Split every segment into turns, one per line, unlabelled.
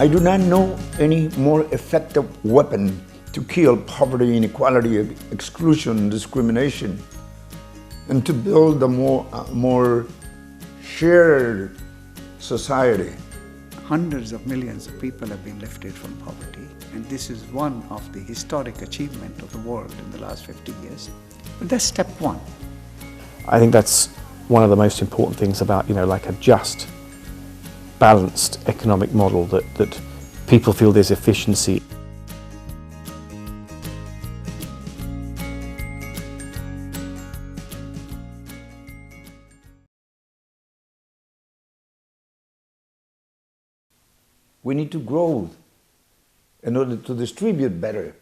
I do not know any more effective weapon to kill poverty, inequality, exclusion, discrimination, and to build a more shared society.
Hundreds of millions of people have been lifted from poverty, and this is one of the historic achievements of the world in the last 50 years. But that's step one.
I think that's one of the most important things about, like a just, balanced economic model, that people feel there's efficiency.
We need to grow in order to distribute better,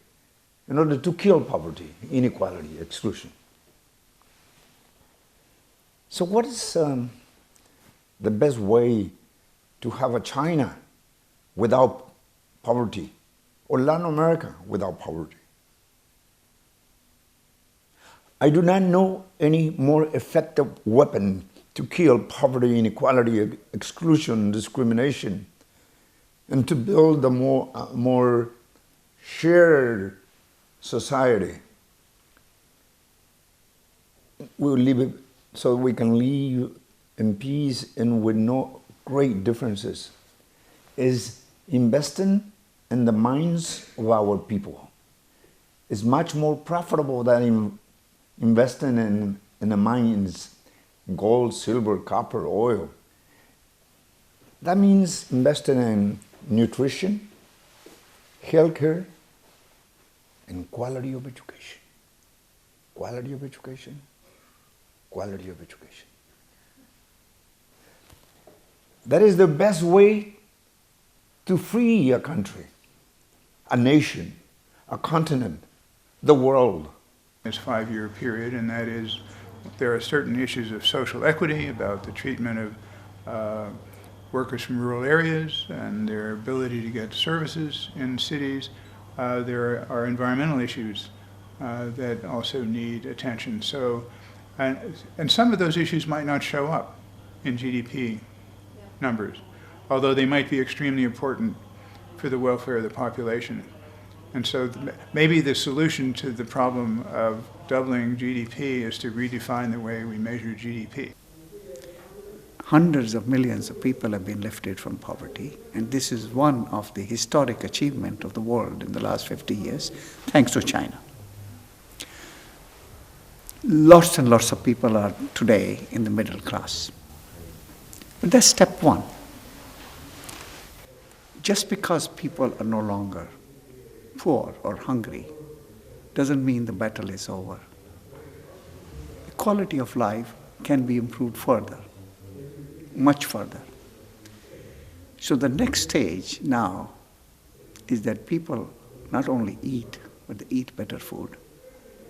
in order to kill poverty, inequality, exclusion. So what is the best way to have a China without poverty, or Latin America without poverty? I do not know any more effective weapon to kill poverty, inequality, exclusion, discrimination, and to build a more shared society. We'll live it so we can live in peace and with no great differences, is investing in the minds of our people. It's much more profitable than investing in the mines, gold, silver, copper, oil. That means investing in nutrition, healthcare, and quality of education. Quality of education, quality of education. That is the best way to free a country, a nation, a continent, the world.
This 5-year period, and that is, there are certain issues of social equity about the treatment of workers from rural areas and their ability to get services in cities. There are environmental issues that also need attention. So, and some of those issues might not show up in GDP numbers, although they might be extremely important for the welfare of the population. And so maybe the solution to the problem of doubling GDP is to redefine the way we measure GDP.
Hundreds of millions of people have been lifted from poverty, and this is one of the historic achievements of the world in the last 50 years, thanks to China. Lots and lots of people are today in the middle class. But that's step one. Just because people are no longer poor or hungry doesn't mean the battle is over. The quality of life can be improved further, much further. So the next stage now is that people not only eat, but they eat better food.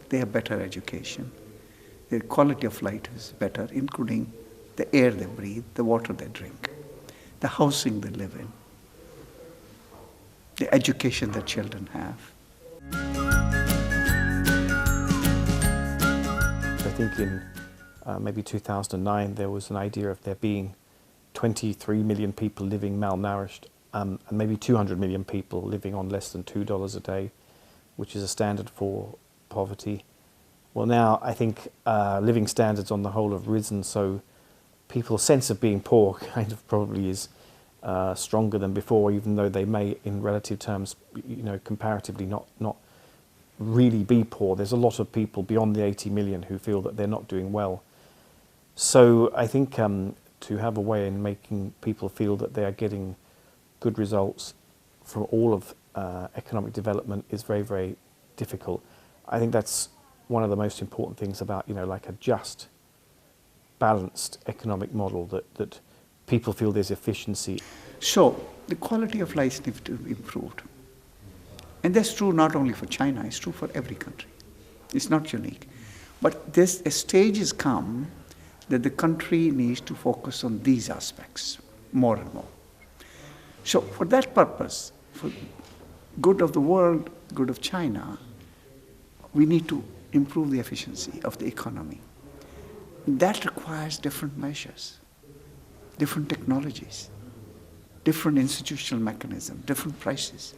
They have better education. Their quality of life is better, including the air they breathe, the water they drink, the housing they live in, the education that children have.
I think in maybe 2009 there was an idea of there being 23 million people living malnourished, and maybe 200 million people living on less than $2 a day, which is a standard for poverty. Well, now I think living standards on the whole have risen, so people's sense of being poor kind of probably is stronger than before, even though they may, in relative terms, comparatively not really be poor. There's a lot of people beyond the 80 million who feel that they're not doing well. So I think to have a way in making people feel that they are getting good results from all of economic development is very, very difficult. I think that's one of the most important things about, like a just, balanced economic model, that people feel there's efficiency.
So the quality of life needs to be improved. And that's true not only for China, it's true for every country. It's not unique. But a stage has come that the country needs to focus on these aspects more and more. So for that purpose, for good of the world, good of China, we need to improve the efficiency of the economy. That requires different measures, different technologies, different institutional mechanism, different prices.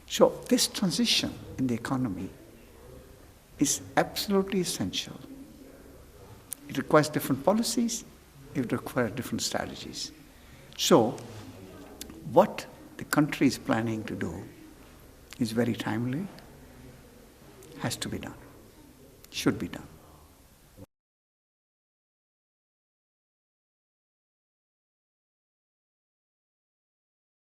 So this transition in the economy is absolutely essential. It requires different policies, it requires different strategies. So what the country is planning to do is very timely, has to be done, should be done.